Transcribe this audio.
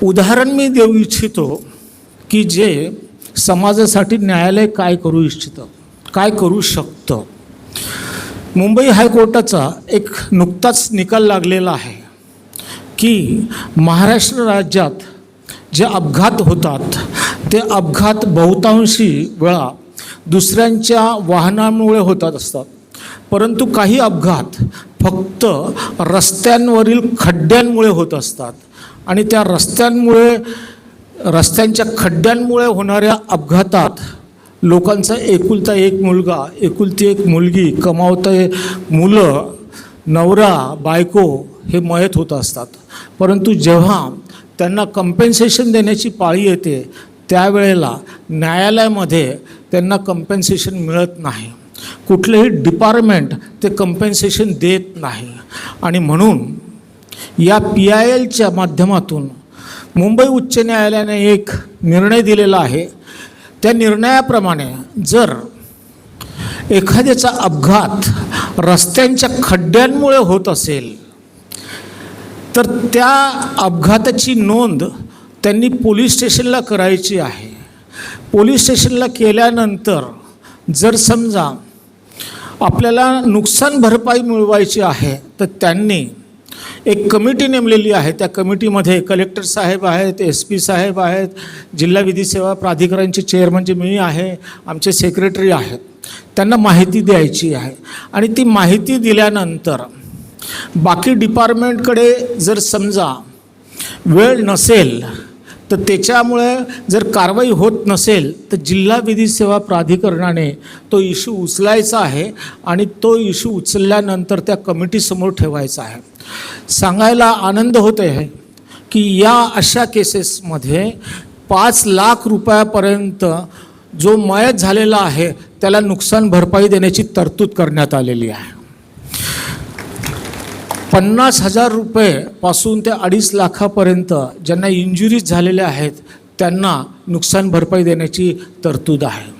उदाहरण मी देऊ इच्छितो की जे समाजासाठी न्यायालय काय करू इच्छितं, काय करू शकतं. मुंबई हायकोर्टाचा एक नुकताच निकाल लागलेला आहे की महाराष्ट्र राज्यात जे अपघात होतात ते अपघात बहुतांशी वेळा दुसऱ्यांच्या वाहनांमुळे होतात असतात, परंतु काही अपघात फक्त रस्त्यांवरील खड्ड्यांमुळे होत असतात. आणि त्या रस्त्यांच्या खड्ड्यांमुळे होणाऱ्या अपघातात लोकांचा एकुलता एक मुलगा, एकुलती एक मुलगी, कमावते मुलं, नवरा, बायको हे मयत होत असतात. परंतु जेव्हा त्यांना कंपेन्सेशन देण्याची पाळी येते त्यावेळेला न्यायालयामध्ये त्यांना कंपेन्सेशन मिळत नाही. कुठलेही डिपार्टमेंट ते कंपेन्सेशन देत नाही. आणि म्हणून या PILच्या माध्यमातून मुंबई उच्च न्यायालयाने एक निर्णय दिलेला आहे. त्या निर्णयाप्रमाणे जर एखाद्याचा अपघात रस्त्यांच्या खड्ड्यांमुळे होत असेल तर त्या अपघाताची नोंद त्यांनी पोलीस स्टेशनला करायची आहे. पोलीस स्टेशनला केल्यानंतर जर समजा आपल्याला नुकसान भरपाई मिळवायची आहे तर त्यांनी एक कमिटी नेमलेली आहे. त्या कमिटीमध्ये कलेक्टर साहेब आहेत, SP साहेब आहेत, जिल्हा विधी सेवा प्राधिकरणचे चेअरमन जे मी आहे, आमचे सेक्रेटरी आहेत. त्यांना माहिती द्यायची आहे. आणि ती माहिती दिल्यानंतर बाकी डिपार्टमेंटकडे जर समजा वेळ नसेल तर त्याच्यामुळे जर कारवाई होत नसेल तर जिल्हा विधी सेवा प्राधिकरणाने तो इश्यू उचलायचा आहे आणि तो इश्यू उचलल्यानंतर त्या कमिटीसमोर ठेवायचा आहे. सांगायला आनंद होत आहे की या अशा केसेसमध्ये 5 लाख रुपयापर्यंत जो मयत झालेला आहे त्याला नुकसान भरपाई देण्याची तरतूद करण्यात आलेली आहे. 50,000 रुपयेपासून ते 2.5 लाखापर्यंत ज्यांना इंजुरीज झालेल्या आहेत त्यांना नुकसान भरपाई देण्याची तरतूद आहे.